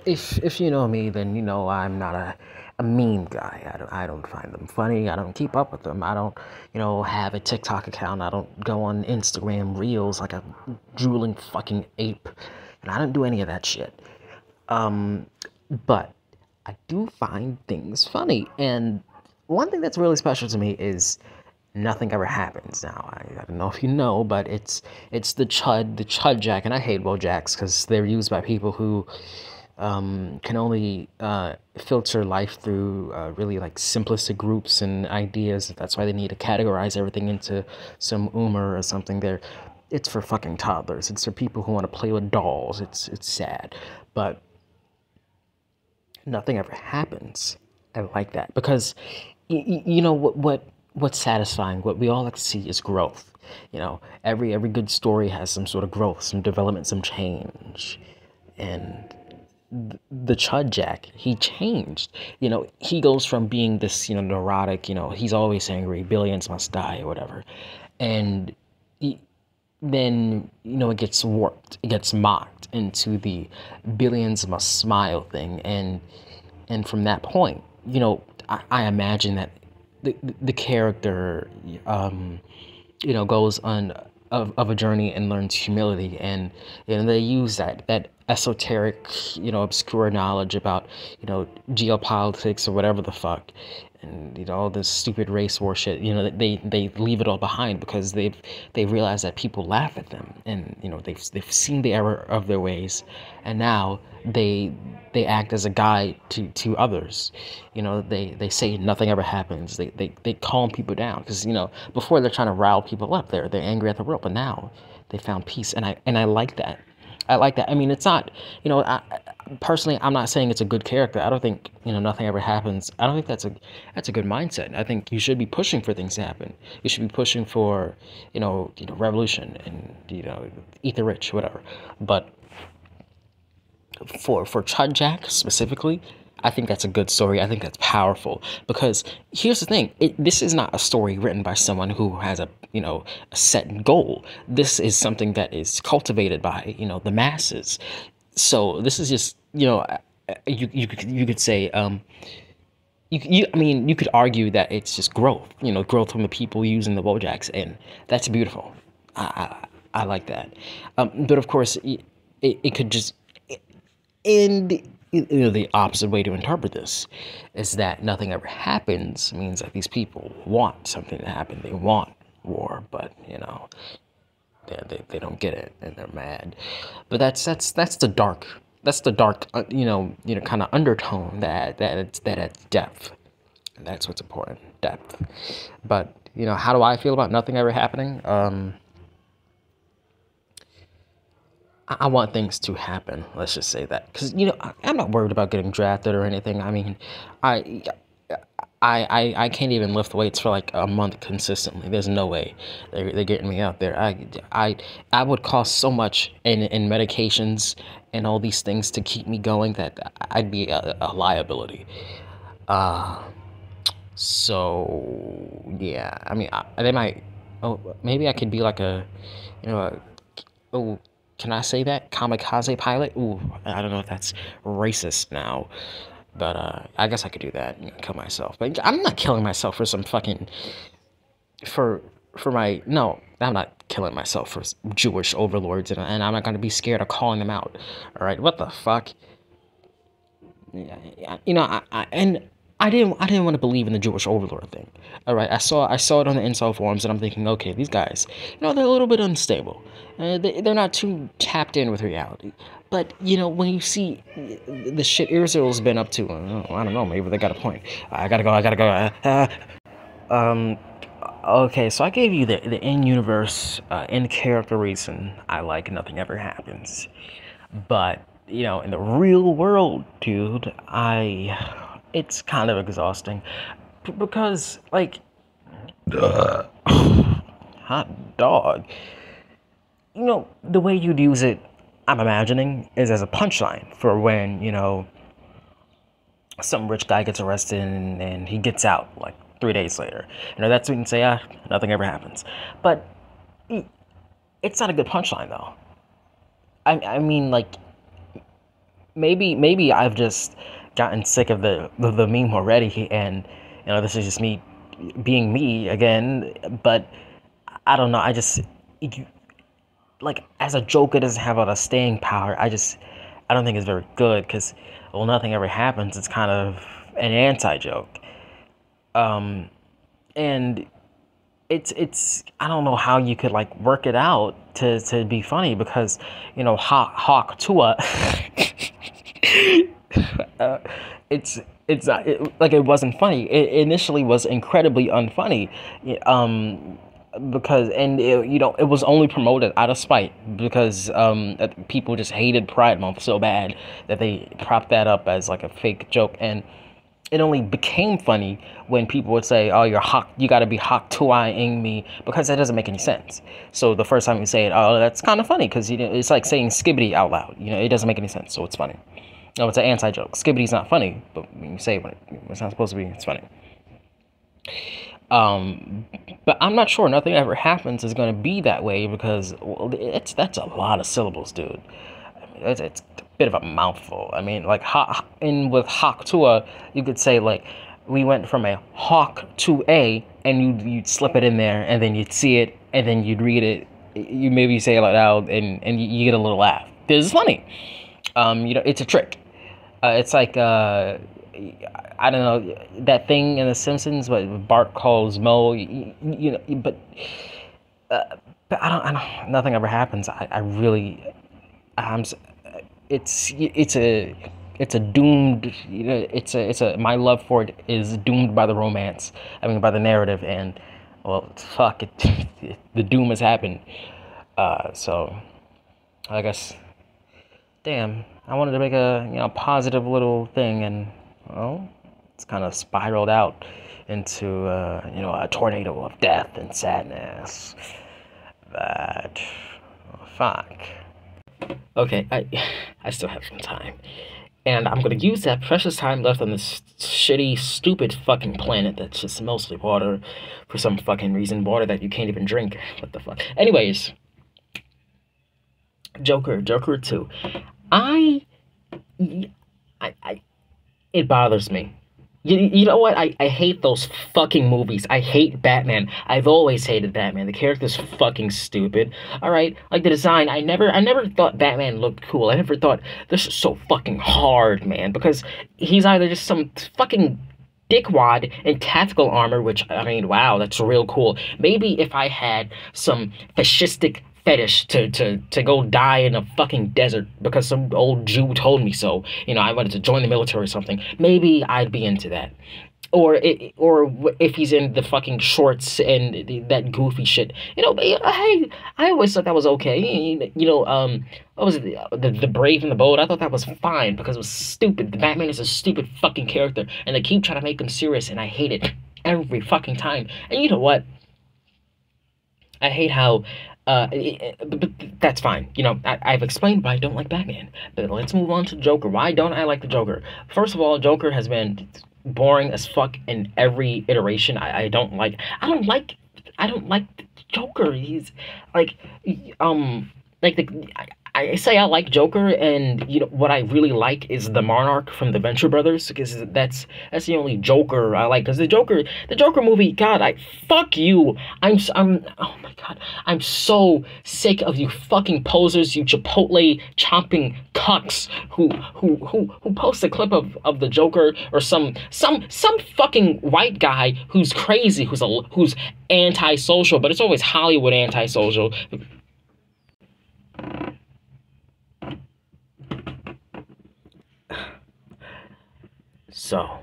if you know me, then you know I'm not a meme guy. I don't find them funny. I don't keep up with them. I don't, have a TikTok account. I don't go on Instagram Reels like a drooling fucking ape. And I don't do any of that shit. Um, but I do find things funny. And one thing that's really special to me is nothing ever happens. Now I don't know if you know, but it's the chud jack, and I hate Wojaks because they're used by people who can only filter life through really like simplistic groups and ideas. That's why they need to categorize everything into some Umer or something. It's for fucking toddlers. It's for people who want to play with dolls. It's sad, but nothing ever happens. I like that because you know what's satisfying. What we all like to see is growth. Every good story has some sort of growth, some development, some change, and the Chud Jack, he changed. He goes from being this, neurotic, he's always angry, billions must die or whatever. And then, it gets warped, it gets mocked into the billions must smile thing. And from that point, I imagine that the character, goes on of a journey and learns humility, and they use that esoteric, obscure knowledge about geopolitics or whatever the fuck, and all this stupid race war shit. They leave it all behind because they've realized that people laugh at them, and they've seen the error of their ways, and now they act as a guide to others. They say nothing ever happens. They calm people down because before they're trying to rile people up. They're angry at the world, but now they found peace, and I like that. I like that. I mean, it's not, personally, I'm not saying it's a good character. I don't think, nothing ever happens. I don't think that's a good mindset. I think you should be pushing for things to happen. You should be pushing for, revolution and, eat the rich, whatever. But for Chud Jack specifically, I think that's a good story. I think that's powerful because here's the thing: this is not a story written by someone who has a set goal. This is something that is cultivated by the masses. So this is just you could say I mean, you could argue that it's just growth. Growth from the people using the Wojaks, and that's beautiful. I like that. But of course, it could just. And the opposite way to interpret this is that nothing ever happens means that these people want something to happen. They want war, but they don't get it and they're mad. But that's the dark kind of undertone that adds depth. And that's what's important, depth. But how do I feel about nothing ever happening? I want things to happen. Let's just say that, because I'm not worried about getting drafted or anything. I mean, I I can't even lift weights for like a month consistently. There's no way they're getting me out there. I would cost so much in medications and all these things to keep me going that I'd be a liability. Uh, so yeah, I mean, they might. Oh, maybe I could be like you know, a, oh, can I say that? Kamikaze pilot? Ooh, I don't know if that's racist now, but I guess I could do that. Kill myself, but I'm not killing myself for some fucking for my no. I'm not killing myself for Jewish overlords, and I'm not gonna be scared of calling them out. All right, what the fuck? And I didn't want to believe in the Jewish overlord thing. All right, I saw it on the incel forums, and I'm thinking, okay, these guys, they're a little bit unstable. They're not too tapped in with reality. But when you see the shit Israel's been up to, I don't know, maybe they got a point. I gotta go. I gotta go. Um. Okay, so I gave you the in-universe, in-character reason I like Nothing Ever Happens. But, in the real world, dude, it's kind of exhausting. Because, like, hot dog. The way you'd use it, I'm imagining, is as a punchline for when, some rich guy gets arrested and he gets out, like, 3 days later. That's when you can say, nothing ever happens. But it's not a good punchline, though. I mean, like, maybe I've just gotten sick of the meme already, and this is just me being me again. But I don't know. You, like, as a joke, it doesn't have a lot of staying power. I don't think it's very good because, well, nothing ever happens. It's kind of an anti-joke. And it's I don't know how you could like work it out to be funny because Hawk Tua uh, it's not like it wasn't funny. It initially was incredibly unfunny, because it was only promoted out of spite because people just hated Pride Month so bad that they propped that up as like a fake joke. And it only became funny when people would say, "Oh, you got to be Hawk Tuaing me," because that doesn't make any sense. So the first time you say it, oh, that's kind of funny because it's like saying skibbity out loud. It doesn't make any sense, so it's funny. No, it's an anti-joke. Skibbity's not funny, but when you say it, it's not supposed to be, it's funny. But I'm not sure Nothing Ever Happens is going to be that way because, well, that's a lot of syllables, dude. I mean, it's a bit of a mouthful. I mean, like, with Hawk Tua, you could say, like, we went from a hawk to a, and you'd slip it in there, and then you'd see it, and then you'd read it. You maybe say it loud, and you get a little laugh. This is funny. It's a trick. It's like, I don't know, that thing in The Simpsons, what Bart calls Moe, but I don't, Nothing Ever Happens. I really, I'm, it's a doomed, my love for it is doomed by the romance. I mean, by the narrative, and, well, fuck it, the doom has happened. So, I guess, damn, I wanted to make a positive little thing, and, well, it's kind of spiraled out into, a tornado of death and sadness. But, fuck. Okay, I still have some time. And I'm gonna use that precious time left on this shitty, stupid fucking planet that's just mostly water for some fucking reason. Water that you can't even drink. What the fuck? Anyways, Joker 2. It bothers me. You know what? I hate those fucking movies. I hate Batman. I've always hated Batman. The character's fucking stupid. Alright? Like the design, I never thought Batman looked cool. I never thought this is so fucking hard, man. Because he's either just some fucking dickwad in tactical armor, which, I mean, wow, that's real cool. Maybe if I had some fascistic fetish to go die in a fucking desert because some old Jew told me so. I wanted to join the military or something. Maybe I'd be into that. Or if he's in the fucking shorts and that goofy shit. Hey, I always thought that was okay. What was it? The Brave and the Bold? I thought that was fine because it was stupid. The Batman is a stupid fucking character, and they keep trying to make him serious, and I hate it every fucking time. And you know what? I hate how but that's fine. I've explained why I don't like Batman. But let's move on to Joker. Why don't I like the Joker? First of all, Joker has been boring as fuck in every iteration. I don't like the Joker. He's like I say I like Joker, and what I really like is the Monarch from the Venture Brothers, because that's the only Joker I like. Because the Joker movie, God, fuck you. Oh my God, I'm so sick of you fucking posers, you Chipotle chomping cucks who post a clip of the Joker or some fucking white guy who's crazy, who's antisocial, but it's always Hollywood antisocial. So,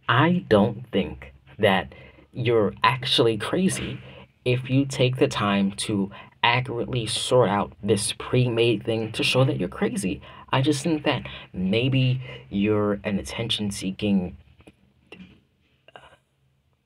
I don't think that you're actually crazy if you take the time to accurately sort out this pre-made thing to show that you're crazy. I just think that maybe you're an attention-seeking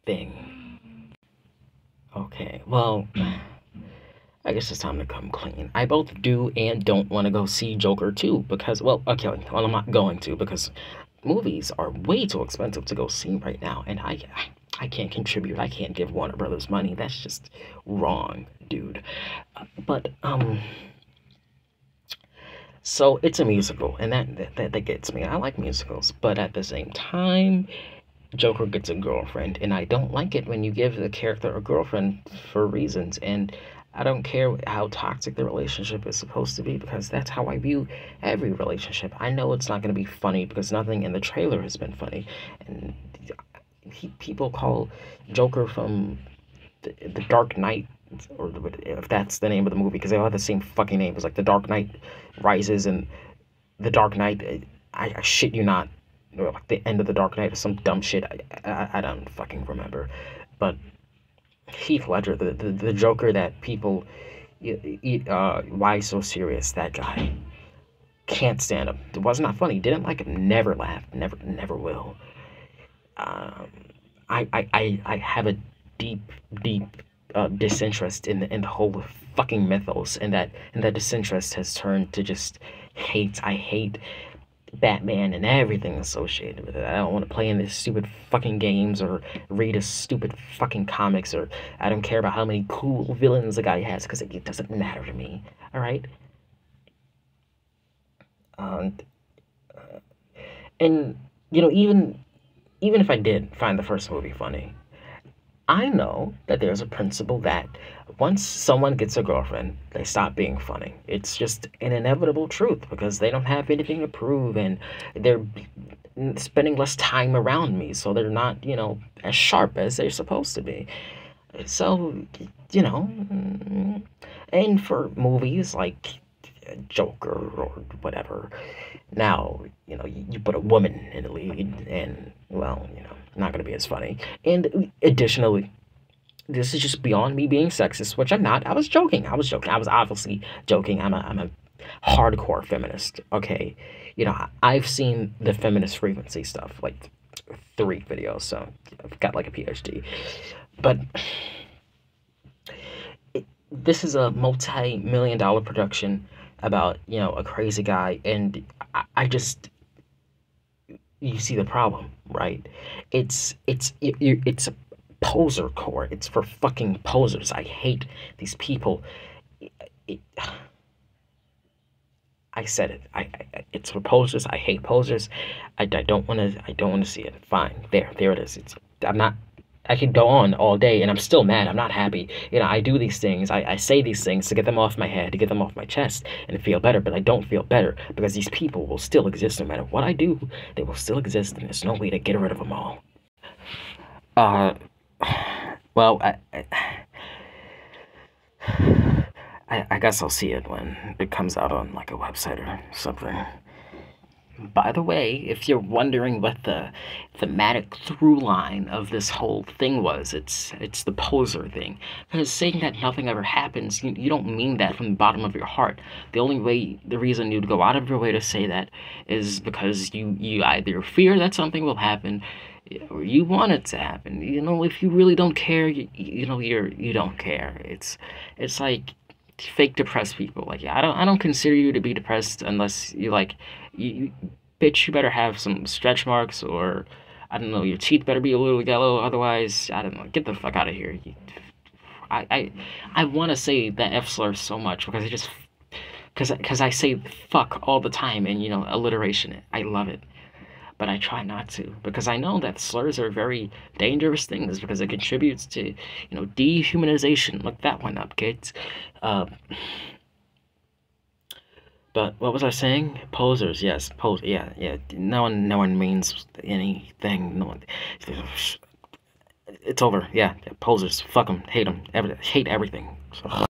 thing. Okay, well, I guess it's time to come clean. I both do and don't want to go see Joker 2 because, well, okay, well, I'm not going to because movies are way too expensive to go see right now, and I can't contribute. I can't give Warner Brothers money. That's just wrong, dude. But So it's a musical, and that gets me. I like musicals, but at the same time, Joker gets a girlfriend, and I don't like it when you give the character a girlfriend for reasons. And I don't care how toxic the relationship is supposed to be because that's how I view every relationship. I know it's not going to be funny because nothing in the trailer has been funny, and people call Joker from the Dark Knight, or if that's the name of the movie, because they all have the same fucking name. It's like the Dark Knight Rises and the Dark Knight. I shit you not, or like the end of the Dark Knight or some dumb shit. I don't fucking remember, but Heath Ledger, the Joker that people, why so serious? That guy can't stand him. It was not funny. Didn't like him. Never laughed. Never will. Um, I have a deep, deep disinterest in the whole fucking mythos, and that disinterest has turned to just hate. I hate Batman and everything associated with it. I don't want to play in these stupid fucking games or read a stupid fucking comics, or I don't care about how many cool villains the guy has because it doesn't matter to me. All right. Um, and even if I did find the first movie funny, I know that there's a principle that once someone gets a girlfriend, they stop being funny. It's just an inevitable truth because they don't have anything to prove and they're spending less time around me, so they're not, as sharp as they're supposed to be. So, you know, and for movies like Joker or whatever, now, you put a woman in the lead and, well, not going to be as funny. And additionally, this is just beyond me being sexist, which I'm not. I was joking. I was obviously joking. I'm a hardcore feminist. Okay, I've seen the feminist frequency stuff like 3 videos, so I've got like a PhD. But this is a multi-million-dollar production about a crazy guy, and I just you see the problem, right? It's a poser core. It's for fucking posers. I hate these people. It, I said it. It's for posers. I hate posers. I don't want to. I don't want to see it. Fine. There it is. I'm not. I could go on all day, and I'm still mad. I'm not happy. I do these things. I say these things to get them off my head, to get them off my chest, and feel better. But I don't feel better because these people will still exist no matter what I do. They will still exist, and there's no way to get rid of them all. Uh, well, I guess I'll see it when it comes out on like a website or something. By the way, if you're wondering what the thematic through line of this whole thing was, it's the poser thing. Because saying that nothing ever happens, you don't mean that from the bottom of your heart. The reason you'd go out of your way to say that is because you either fear that something will happen, or you want it to happen. If you really don't care, you don't care. It's like fake depressed people. Like, I don't consider you to be depressed unless you like you bitch, you better have some stretch marks, or I don't know, your teeth better be a little yellow, otherwise I don't know, get the fuck out of here. I want to say the F slur so much because because I say fuck all the time, and alliteration, I love it, but I try not to because I know that slurs are very dangerous things because it contributes to dehumanization. Look that one up, kids. uh, But what was I saying? Posers, yes, yeah, yeah. No one means anything. No one. It's over. Yeah, posers. Fuck them. Hate them. Hate everything. So.